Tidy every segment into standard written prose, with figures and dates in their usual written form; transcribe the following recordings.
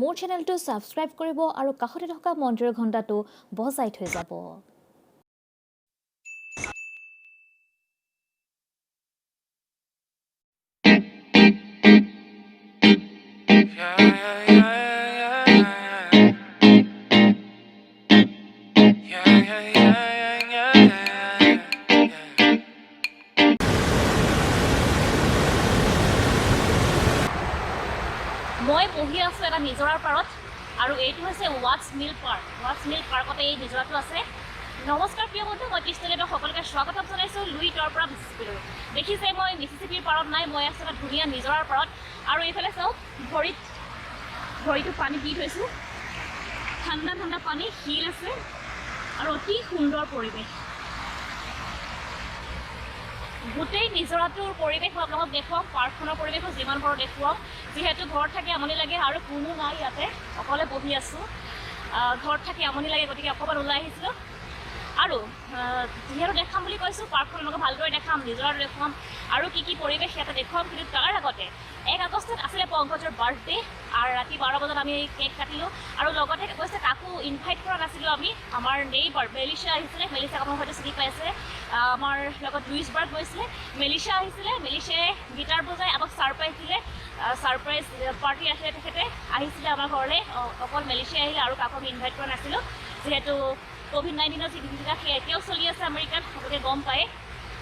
মোৰ চেনেলটো সাবস্ক্ৰাইব কৰিব আৰু কাষতে থকা মন্দিৰৰ ঘণ্টাটো বজাই থৈ যাব মই বহি আছো এটা নিজৰাৰ পাৰত আৰু এইটো হৈছে ৱাটছ মিল পাৰ্কতে এই নিজৰাটো আছে নমস্কাৰ প্ৰিয় বন্ধু মই কৃষ্ণলেদক সকলোকে স্বাগতম জনাইছোঁ লুইটৰ পৰা মিছিছিপিলৈ দেখিছে মই মিছিছিপিৰ পাৰত নাই মই আছোঁ এটা ধুনীয়া নিজৰাৰ পাৰত আৰু এইফালে চাওক ভৰিটো পানী দি থৈছোঁ ঠাণ্ডা ঠাণ্ডা পানী শিল আছে আৰু অতি সুন্দৰ পৰিৱেশ গোটেই নিজৰাটোৰ পৰিৱেশ মই আপোনালোকক দেখুৱাম পাৰ্কখনৰ পৰিৱেশো যিমান পাৰোঁ দেখুৱাম যিহেতু ঘৰত থাকি আমনি লাগে আৰু কোনো নাই ইয়াতে অকলে বহি আছোঁ ঘৰত থাকি আমনি লাগে গতিকে অকণমান ওলাই আহিছিলোঁ আৰু যিহেতু দেখাম বুলি কৈছোঁ পাৰ্কখন আপোনালোকক ভালদৰে দেখাম নিজৰাটো দেখুৱাম আৰু কি পৰিৱেশ ইয়াতে দেখুৱাম কিন্তু তাৰ আগতে 1 আগষ্টত আছিলে পংকজৰ বাৰ্থডে আৰু ৰাতি 12 বজাত আমি কেক কাটিলোঁ আৰু লগতে কৈছে কাকো ইনভাইট কৰা নাছিলোঁ আমি আমাৰ নেইবাৰ মেলিছা আহিছিলে মেলিছাক আপোনালোকে হয়তো চিনি পাইছে আমাৰ লগত লুইছবাৰ্গ গৈছিলে মেলিছা আহিছিলে মেলিছাই গিটাৰ বজাই আমাক ছাৰপ্ৰাইজ দিলে ছাৰপ্ৰাইজ পাৰ্টি আছিলে তেখেতে আহিছিলে আমাৰ ঘৰলৈ অকল মেলিছাই আহিলে আৰু কাকো আমি ইনভাইট কৰা নাছিলোঁ যিহেতু কোভিড-19ৰ যি বিধিবিলাক সেই এতিয়াও চলি আছে আমেৰিকাত সকলোকে গম পায়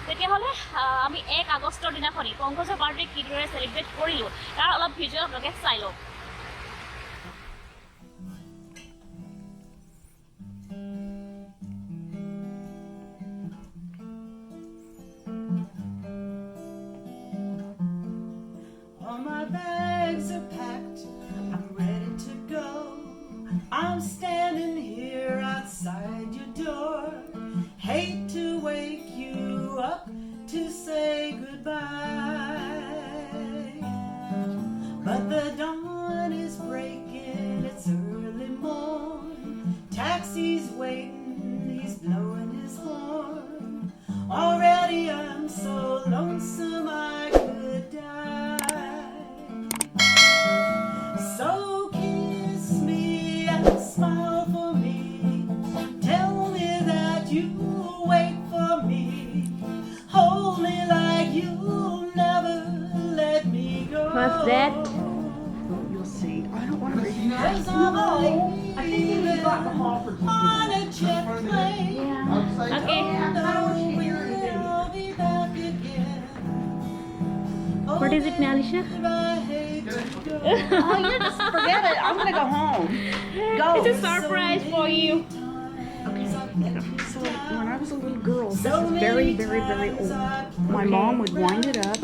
তেতিয়াহ'লে আমি 1 আগষ্টৰ দিনাখনি পংকজৰ বাৰ্থডে কিদৰে চেলিব্ৰেট কৰিলোঁ তাৰ অলপ ভিডিঅ' আপোনালোকে চাই লওক All my bags are packed, I'm ready to go. I'm standing here outside your door. Hate to wake you up to say goodbye. But the dawn is breaking, it's early morn. Taxi's waiting, he's blowing his horn. Already I'm so lonesome I could die. So kiss me and smile for me. Tell me that you'll wait for me. Hold me like you'll never let me go. What's that? You'll see. I don't want to read that. 'Cause I'm No, I think you got the hall for on a jet plane. Okay. And I'll be back again. What is it, Melisha? I hate to go. Oh, you just forget it. I'm going to go home. Go. It's a surprise for you. Okay. So when I was a little girl, this is very, very, very old. My mom would wind it up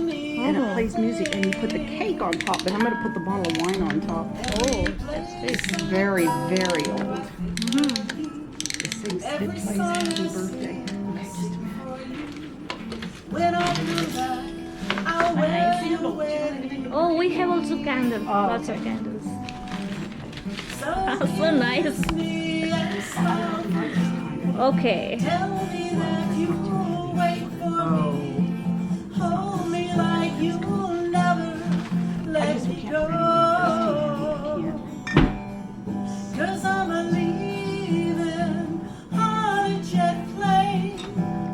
and it plays music and you put the cake on top, but I'm going to put the bottle of wine on top. Oh, that's big. It's very, very old. It sings, it plays Happy Birthday. Okay, just a minute. When I come back, I'll wear your wedding. Oh, we have also candles, lots of candles. So nice. Me and smile for me. Okay. Tell me that you'll wait for me. Hold me like you'll never let me go. 'Cause I'm leaving on a jet plane.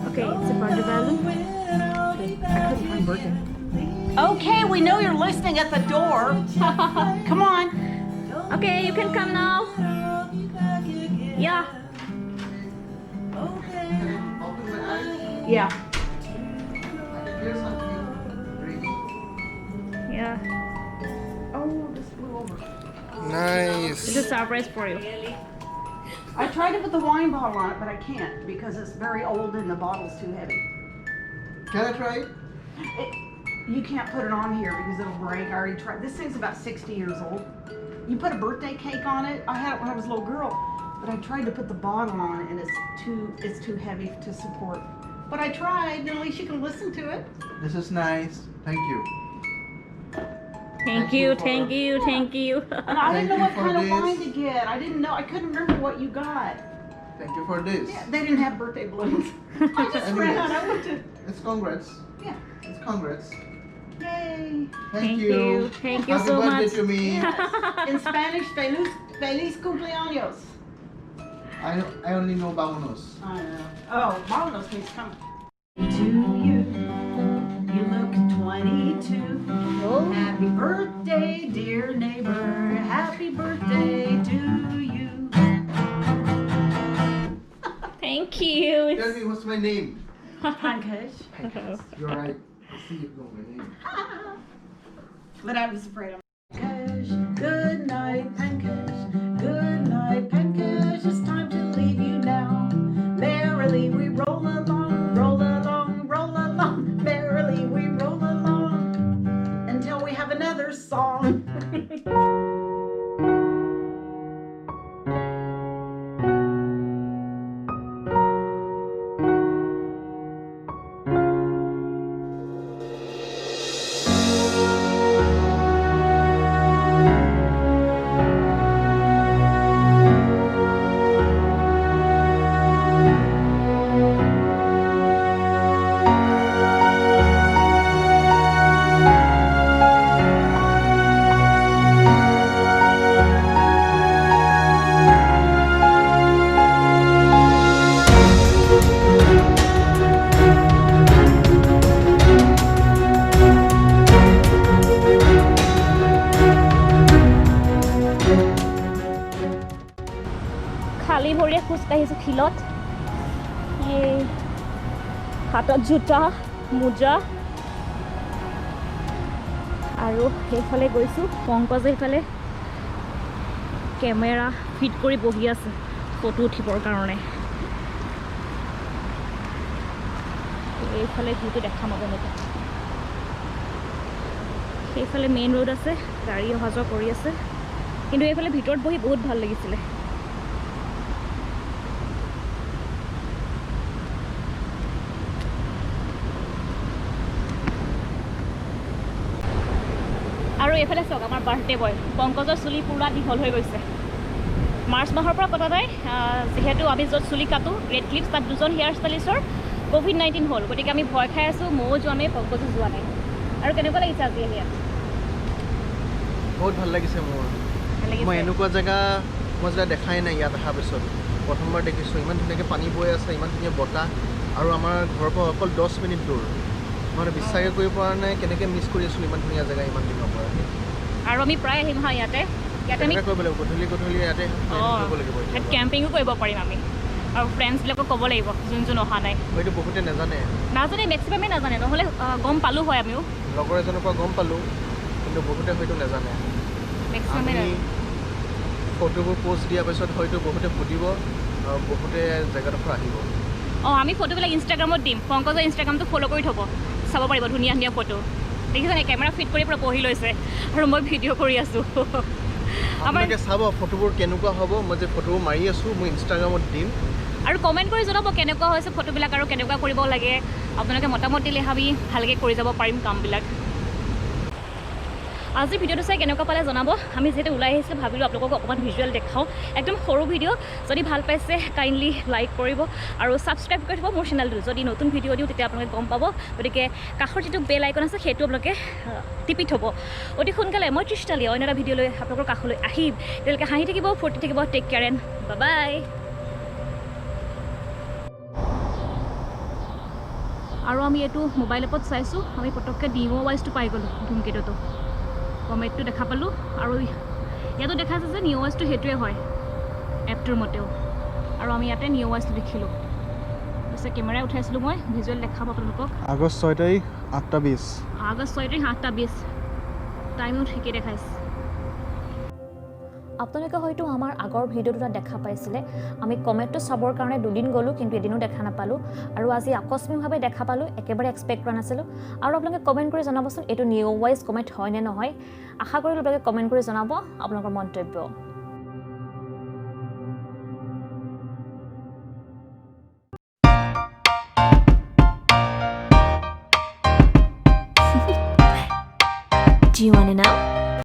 Okay, it's a birthday balloon. When I'll be back again. Okay, we know you're listening at the door. Come on. Okay, you can come now. I'll be back again. Yeah. Okay. Yeah. Yeah. Oh, this blew over. Nice. It's a surprise for you. I tried to put the wine bottle on it, but I can't because it's very old and the bottle's too heavy. Can I try it? You can't put it on here because it'll break. I already tried. This thing's about 60 years old. You put a birthday cake on it. I had it when I was a little girl, but I tried to put the bottle on it and it's too heavy to support. But I tried, and at least you can listen to it. This is nice. Thank you. Thank you, thank you, thank you. And I didn't know what Thank you for kind of this. wine to get. I didn't know. I couldn't remember what you got. Thank you for this. Yeah, they didn't have birthday balloons. I just ran out. I went to. It's congrats. Yeah. It's congrats. Yay. Thank you. Thank you Happy so birthday much. to me. In Spanish, feliz cumpleaños. I only know vámonos. I know. Oh, vámonos means come. To you, you look 22. Oh. Happy birthday, dear neighbor. Happy birthday to you. Thank you. Tell me what's my name. Pankaj. You're right. I see you know my name. But I was afraid of Pankaj. Good night, Pankaj. Good night, Pankaj. It's time to leave you now. Merrily we roll along, roll along, roll along. Merrily we roll along until we have another song. খালী ভৰিৰে খোজ কাঢ়িছোঁ ফিল্ডত এই হাতত জোতা মোজা আৰু সেইফালে গৈছোঁ পংকজে সেইফালে কেমেৰা ফিট কৰি বহি আছে ফটো উঠিবৰ কাৰণে এইফালে ভিউটো দেখাম আপোনালোকক সেইফালে মেইন ৰোড আছে গাড়ী অহা যোৱা কৰি আছে কিন্তু এইফালে ভিতৰত বহি বহুত ভাল লাগিছিলে আৰু এইফালে চাওক আমাৰ বাৰ্থডে বয় পংকজৰ চুলি পুৰা দীঘল হৈ গৈছে মাৰ্চ মাহৰ পৰা কটা নাই যিহেতু আমি য'ত চুলি কাটো ৰেড ক্লিপছ তাত দুজন হেয়াৰ ষ্টাইলিষ্টৰ COVID-19 হ'ল গতিকে আমি ভয় খাই আছোঁ ময়ো যোৱা নাই পংকজো যোৱা নাই আৰু কেনেকুৱা লাগিছে আজি আহি বহুত ভাল লাগিছে মোৰ মই এনেকুৱা জেগা মই যেতিয়া দেখাই নাই ইয়াত অহাৰ পিছত প্ৰথমবাৰ দেখিছোঁ ইমান ধুনীয়াকৈ পানী বৈ আছে ইমান ধুনীয়া বতাহ আৰু আমাৰ ঘৰৰ পৰা অকল 10 মিনিট দূৰ মই বিশ্বাসে কৰিব পৰা নাই কেনেকৈ মিছ কৰি আছোঁ ইমান ধুনীয়া জেগা ইমান দিনৰ পৰা আৰু আমি প্ৰায় আহিম হা ইয়াতে আমি কৰিব লাগিব গধূলি ইয়াতে কৰিব লাগিব কেম্পিঙো কৰিব পাৰিম আমি আৰু ফ্ৰেণ্ডছবিলাকক ক'ব লাগিব যোন যোন অহা নাই হয়তো বহুতে নাজানে মেক্সিমামেই নাজানে নহ'লে গম পালোঁ হয় আমিও লগৰ এজনৰ পৰা গম পালোঁ কিন্তু বহুতে হয়তো নাজানে মেক্সিমামেই ফটোবোৰ প'ষ্ট দিয়াৰ পিছত হয়তো বহুতে সুধিব আৰু বহুতে জেগাডোখৰ আহিব আমি ফটোবিলাক ইনষ্টাগ্ৰামত দিম পংকজৰ ইনষ্টাগ্ৰামটো ফ'ল' কৰি থ'ব চাব পাৰিব ধুনীয়া ধুনীয়া ফটো দেখিছেনে কেমেৰা ফিট কৰি পূৰা বহি লৈছে আৰু মই ভিডিঅ' কৰি আছোঁ আপোনালোকে চাব ফটোবোৰ কেনেকুৱা হ'ব মই যে ফটোবোৰ মাৰি আছোঁ মই ইনষ্টাগ্ৰামত দিম আৰু কমেণ্ট কৰি জনাব কেনেকুৱা হৈছে ফটোবিলাক আৰু কেনেকুৱা কৰিব লাগে আপোনালোকে মতামত দিলে আমি ভালকৈ কৰি যাব পাৰিম কামবিলাক আজি ভিডিঅ'টো চাই কেনেকুৱা পালে জনাব আমি যিহেতু ওলাই আহিছিলোঁ ভাবিলোঁ আপোনালোকক অকণমান ভিজুৱেল দেখাওঁ একদম সৰু ভিডিঅ' যদি ভাল পাইছে কাইণ্ডলি লাইক কৰিব আৰু ছাবস্ক্ৰাইব কৰি থ'ব মোৰ চেনেলটো যদি নতুন ভিডিঅ' দিওঁ তেতিয়া আপোনালোকে গম পাব গতিকে কাষৰ যিটো বেল আইকন আছে সেইটো আপোনালোকে টিপি থ'ব অতি সোনকালে মই তৃষ্ণালী অন্য এটা ভিডিঅ' লৈ আপোনালোকৰ কাষলৈ আহিম তেওঁলোকে হাঁহি থাকিব ফূৰ্তি থাকিব টেক কেয়াৰ এণ্ড বাই আৰু আমি এইটো মোবাইল এপত চাইছোঁ আমি পটককৈ Neowise পাই গ'লোঁ ধুমকেতুটো কমেণ্টটো দেখা পালোঁ আৰু ইয়াতো দেখাইছে যে Neowise সেইটোৱে হয় এপটোৰ মতেও আৰু আমি ইয়াতে Neowise দেখিলোঁ পিছে কেমেৰাই উঠাইছিলোঁ মই ভিজুৱেল দেখাম আপোনালোকক আগষ্ট 6 তাৰিখ 8:20 আগষ্ট 6 তাৰিখ 8:20 টাইমো ঠিকেই দেখাইছে আপোনালোকে হয়তো আমাৰ আগৰ ভিডিঅ' দুটা দেখা পাইছিলে আমি কমেণ্টটো চাবৰ কাৰণে দুদিন গ'লোঁ কিন্তু এদিনো দেখা নাপালোঁ আৰু আজি আকস্মিকভাৱে দেখা পালোঁ একেবাৰে এক্সপেক্ট কৰা নাছিলোঁ আৰু আপোনালোকে কমেণ্ট কৰি জনাবচোন এইটো Neowise কমেণ্ট হয় নে নহয় আশা কৰিলোঁ আপোনালোকে কমেণ্ট কৰি জনাব আপোনালোকৰ মন্তব্য Do you want to know?